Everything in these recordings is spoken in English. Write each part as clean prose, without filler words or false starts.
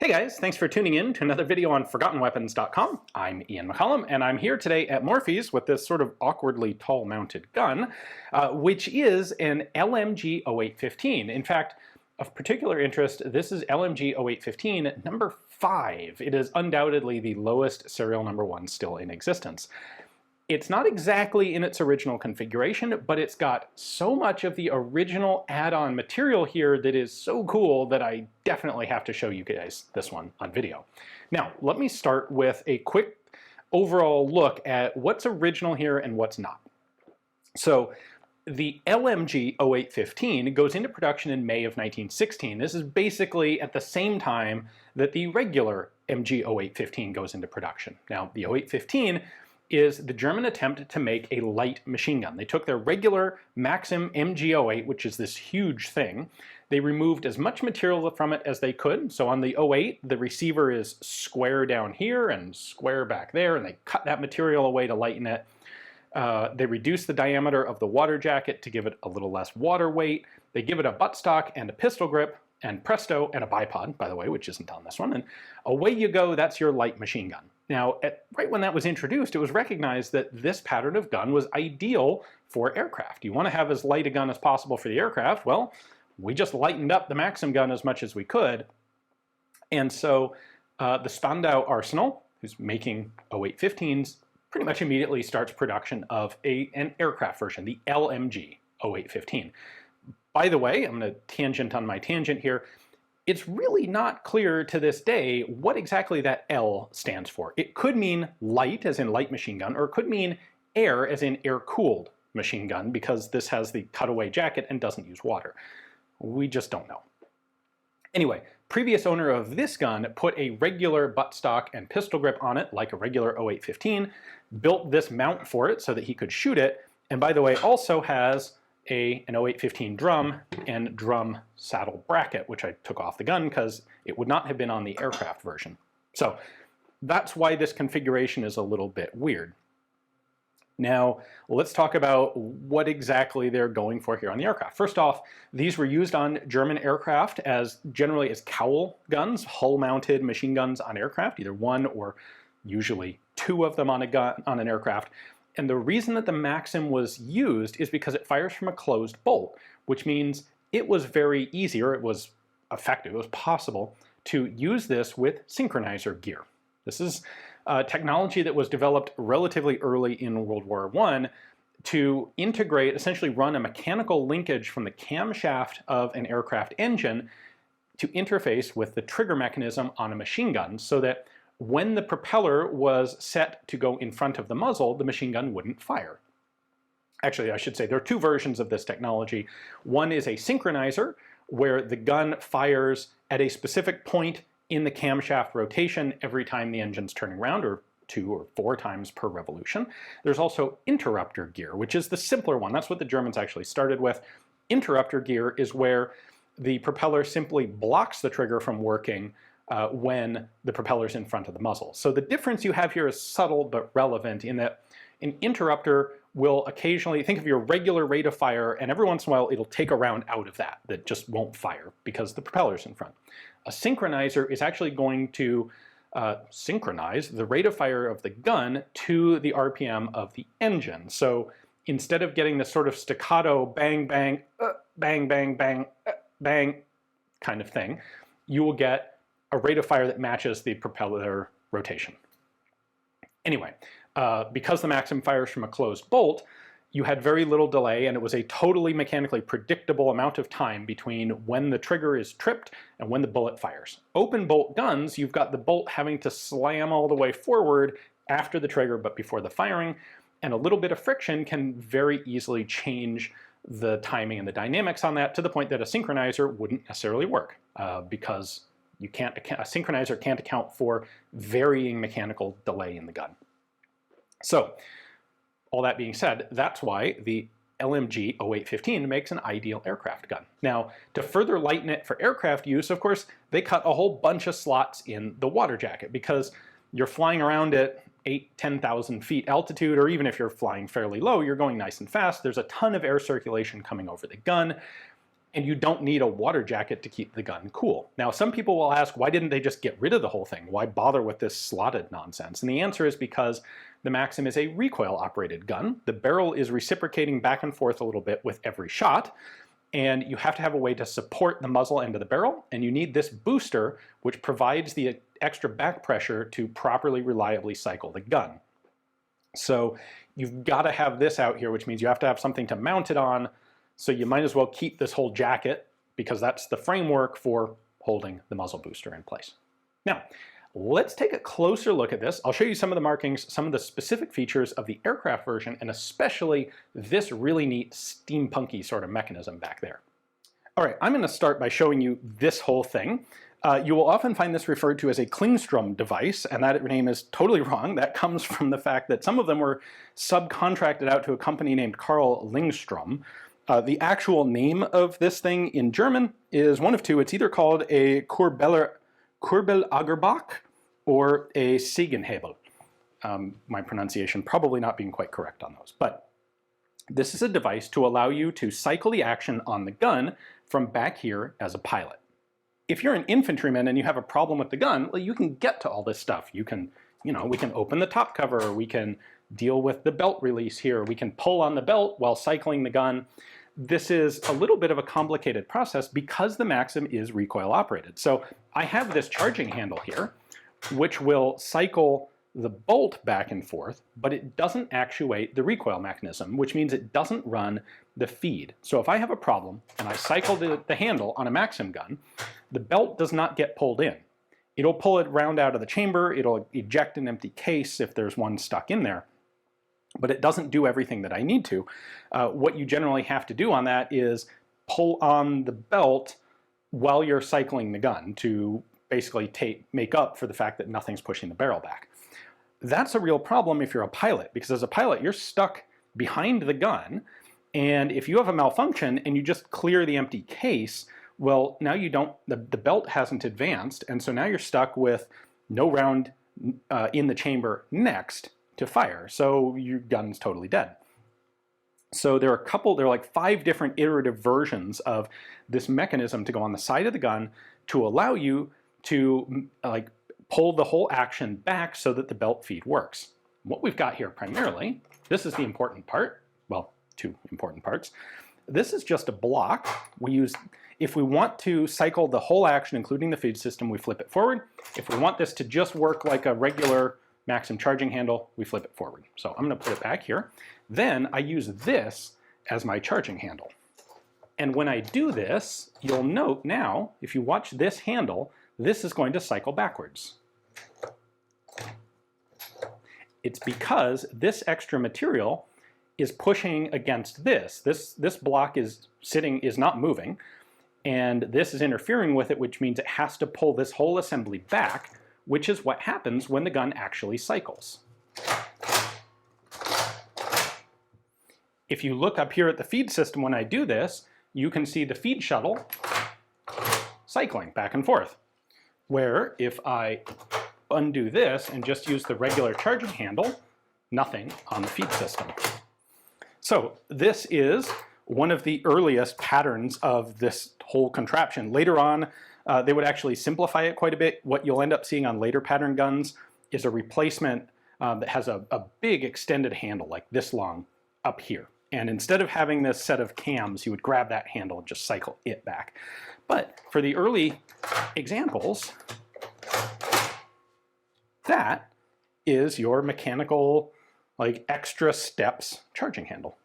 Hey guys, thanks for tuning in to another video on ForgottenWeapons.com. I'm Ian McCollum, and I'm here today at Morphy's with this sort of awkwardly tall-mounted gun, which is an LMG 0815. In fact, of particular interest, this is LMG 0815 number 5. It is undoubtedly the lowest serial number 1 still in existence. It's not exactly in its original configuration, but it's got so much of the original add-on material here that is so cool that I definitely have to show you guys this one on video. Now, let me start with a quick overall look at what's original here and what's not. So, the LMG 0815 goes into production in May of 1916. This is basically at the same time that the regular MG 0815 goes into production. Now, the 0815 is the German attempt to make a light machine gun. They took their regular Maxim MG08, which is this huge thing. They removed as much material from it as they could. So on the 08, the receiver is square down here and square back there, and they cut that material away to lighten it. They reduced the diameter of the water jacket to give it a little less water weight. They give it a buttstock and a pistol grip, and presto, and a bipod, by the way, which isn't on this one, and away you go, that's your light machine gun. Now, right when that was introduced, it was recognized that this pattern of gun was ideal for aircraft. You want to have as light a gun as possible for the aircraft. Well, we just lightened up the Maxim gun as much as we could. And so the Spandau Arsenal, who's making 0815s, pretty much immediately starts production of an aircraft version, the LMG 0815. By the way, I'm going to tangent on my tangent here. It's really not clear to this day what exactly that L stands for. It could mean light, as in light machine gun, or it could mean air, as in air-cooled machine gun, because this has the cutaway jacket and doesn't use water. We just don't know. Anyway, previous owner of this gun put a regular buttstock and pistol grip on it, like a regular 0815, built this mount for it so that he could shoot it, and by the way, also has an 0815 drum and drum saddle bracket, which I took off the gun because it would not have been on the aircraft version. So that's why this configuration is a little bit weird. Now, let's talk about what exactly they're going for here on the aircraft. First off, these were used on German aircraft generally as cowl guns, hull-mounted machine guns on aircraft, either one or usually two of them on an aircraft. And the reason that the Maxim was used is because it fires from a closed bolt, which means it was very easy, or it was effective, it was possible to use this with synchronizer gear. This is technology that was developed relatively early in World War I to integrate, essentially run a mechanical linkage from the camshaft of an aircraft engine to interface with the trigger mechanism on a machine gun, so that when the propeller was set to go in front of the muzzle, the machine gun wouldn't fire. Actually, I should say there are two versions of this technology. One is a synchronizer, where the gun fires at a specific point in the camshaft rotation every time the engine's turning around, or 2 or 4 times per revolution. There's also interrupter gear, which is the simpler one. That's what the Germans actually started with. Interrupter gear is where the propeller simply blocks the trigger from working when the propeller's in front of the muzzle. So the difference you have here is subtle but relevant, in that an interrupter will occasionally, think of your regular rate of fire, and every once in a while it'll take a round out of that just won't fire because the propeller's in front. A synchronizer is actually going to synchronize the rate of fire of the gun to the RPM of the engine. So instead of getting this sort of staccato bang, bang, bang, bang, bang, bang kind of thing, you will get a rate of fire that matches the propeller rotation. Anyway, because the Maxim fires from a closed bolt, you had very little delay, and it was a totally mechanically predictable amount of time between when the trigger is tripped and when the bullet fires. Open bolt guns, you've got the bolt having to slam all the way forward after the trigger but before the firing, and a little bit of friction can very easily change the timing and the dynamics on that, to the point that a synchronizer wouldn't necessarily work because a synchronizer can't account for varying mechanical delay in the gun. So, all that being said, that's why the LMG 0815 makes an ideal aircraft gun. Now, to further lighten it for aircraft use, of course, they cut a whole bunch of slots in the water jacket, because you're flying around at 10,000 feet altitude, or even if you're flying fairly low, you're going nice and fast. There's a ton of air circulation coming over the gun. And you don't need a water jacket to keep the gun cool. Now, some people will ask, why didn't they just get rid of the whole thing? Why bother with this slotted nonsense? And the answer is because the Maxim is a recoil-operated gun. The barrel is reciprocating back and forth a little bit with every shot, and you have to have a way to support the muzzle end of the barrel, and you need this booster, which provides the extra back pressure to properly, reliably cycle the gun. So you've got to have this out here, which means you have to have something to mount it on, so you might as well keep this whole jacket because that's the framework for holding the muzzle booster in place. Now, let's take a closer look at this. I'll show you some of the markings, some of the specific features of the aircraft version, and especially this really neat steampunky sort of mechanism back there. All right, I'm going to start by showing you this whole thing. You will often find this referred to as a Klingstrom device, and that name is totally wrong. That comes from the fact that some of them were subcontracted out to a company named Carl Lingstrom. The actual name of this thing in German is one of two. It's either called a Kurbelagerbach or a Segenhebel. My pronunciation probably not being quite correct on those. But this is a device to allow you to cycle the action on the gun from back here as a pilot. If you're an infantryman and you have a problem with the gun, well, you can get to all this stuff. You can, we can open the top cover, we can deal with the belt release here, we can pull on the belt while cycling the gun. This is a little bit of a complicated process because the Maxim is recoil operated. So I have this charging handle here, which will cycle the bolt back and forth, but it doesn't actuate the recoil mechanism, which means it doesn't run the feed. So if I have a problem and I cycle the handle on a Maxim gun, the belt does not get pulled in. It'll pull it round out of the chamber, it'll eject an empty case if there's one stuck in there, but it doesn't do everything that I need to. What you generally have to do on that is pull on the belt while you're cycling the gun to basically make up for the fact that nothing's pushing the barrel back. That's a real problem if you're a pilot, because as a pilot, you're stuck behind the gun, and if you have a malfunction and you just clear the empty case, well, now the belt hasn't advanced, and so now you're stuck with no round in the chamber next to fire, so your gun's totally dead. So there are like 5 different iterative versions of this mechanism to go on the side of the gun to allow you to pull the whole action back so that the belt feed works. What we've got here primarily, this is the important part, well, 2 important parts. This is just a block. If we want to cycle the whole action, including the feed system, we flip it forward. If we want this to just work like a regular Maxim charging handle, we flip it forward. So I'm going to put it back here. Then I use this as my charging handle. And when I do this, you'll note now, if you watch this handle, this is going to cycle backwards. It's because this extra material is pushing against this. This block is not moving, and this is interfering with it, which means it has to pull this whole assembly back, which is what happens when the gun actually cycles. If you look up here at the feed system when I do this, you can see the feed shuttle cycling back and forth. Where if I undo this and just use the regular charging handle, nothing on the feed system. So this is one of the earliest patterns of this whole contraption. Later on, they would actually simplify it quite a bit. What you'll end up seeing on later pattern guns is a replacement that has a big extended handle like this long up here. And instead of having this set of cams, you would grab that handle and just cycle it back. But for the early examples, that is your mechanical, extra steps charging handle.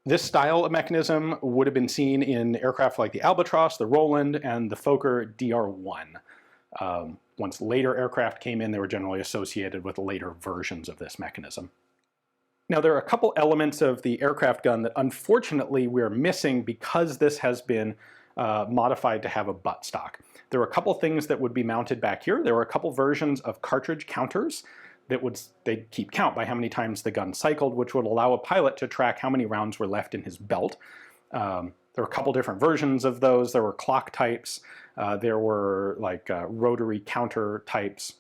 This style of mechanism would have been seen in aircraft like the Albatross, the Roland, and the Fokker DR-1. Once later aircraft came in, they were generally associated with later versions of this mechanism. Now, there are a couple elements of the aircraft gun that unfortunately we're missing because this has been modified to have a buttstock. There were a couple things that would be mounted back here. There were a couple versions of cartridge counters that they'd keep count by how many times the gun cycled, which would allow a pilot to track how many rounds were left in his belt. There were a couple different versions of those. There were clock types. There were rotary counter types.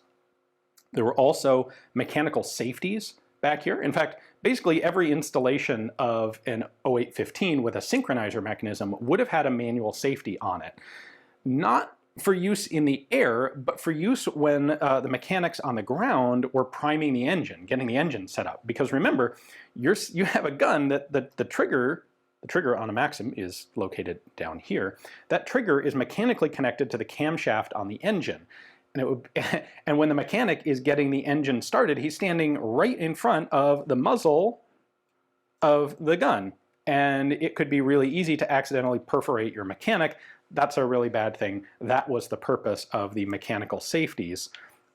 There were also mechanical safeties back here. In fact, basically every installation of an 0815 with a synchronizer mechanism would have had a manual safety on it. Not for use in the air, but for use when the mechanics on the ground were priming the engine, getting the engine set up. Because remember, you have a gun that the trigger on a Maxim is located down here. That trigger is mechanically connected to the camshaft on the engine. And when the mechanic is getting the engine started, he's standing right in front of the muzzle of the gun. And it could be really easy to accidentally perforate your mechanic. That's a really bad thing. That was the purpose of the mechanical safeties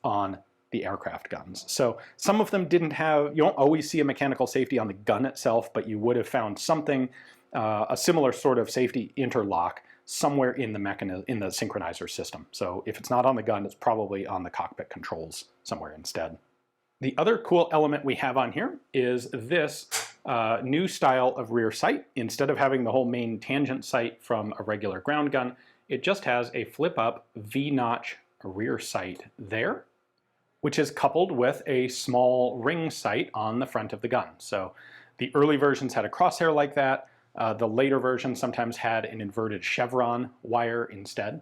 on the aircraft guns. So some of them didn't have, you don't always see a mechanical safety on the gun itself, but you would have found something, a similar sort of safety interlock somewhere in the synchronizer system. So if it's not on the gun, it's probably on the cockpit controls somewhere instead. The other cool element we have on here is this new style of rear sight. Instead of having the whole main tangent sight from a regular ground gun, it just has a flip-up V-notch rear sight there, which is coupled with a small ring sight on the front of the gun. So the early versions had a crosshair like that. The later versions sometimes had an inverted chevron wire instead,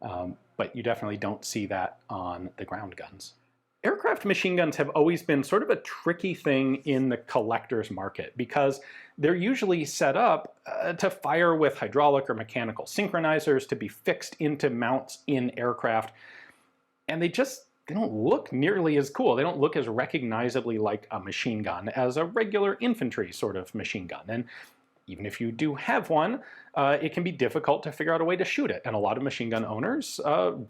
but you definitely don't see that on the ground guns. Aircraft machine guns have always been sort of a tricky thing in the collector's market because they're usually set up to fire with hydraulic or mechanical synchronizers to be fixed into mounts in aircraft, and they don't look nearly as cool. They don't look as recognizably like a machine gun as a regular infantry sort of machine gun. And even if you do have one, it can be difficult to figure out a way to shoot it. And a lot of machine gun owners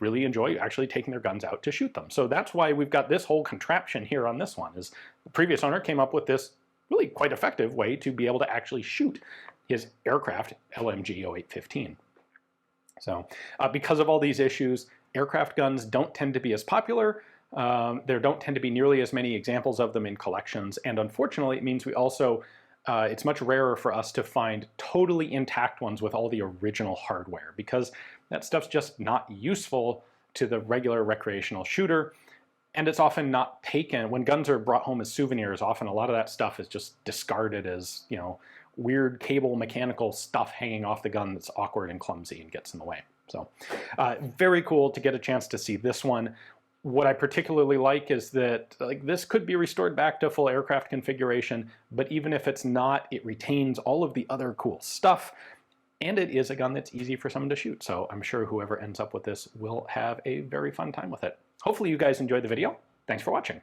really enjoy actually taking their guns out to shoot them. So that's why we've got this whole contraption here on this one. Is the previous owner came up with this really quite effective way to be able to actually shoot his aircraft LMG 0815. So because of all these issues, aircraft guns don't tend to be as popular. There don't tend to be nearly as many examples of them in collections. And unfortunately, it means we also it's much rarer for us to find totally intact ones with all the original hardware because that stuff's just not useful to the regular recreational shooter, and it's often not taken. When guns are brought home as souvenirs, often a lot of that stuff is just discarded as, you know, weird cable mechanical stuff hanging off the gun that's awkward and clumsy and gets in the way. So very cool to get a chance to see this one. What I particularly like is that this could be restored back to full aircraft configuration, but even if it's not, it retains all of the other cool stuff, and it is a gun that's easy for someone to shoot. So I'm sure whoever ends up with this will have a very fun time with it. Hopefully you guys enjoyed the video. Thanks for watching.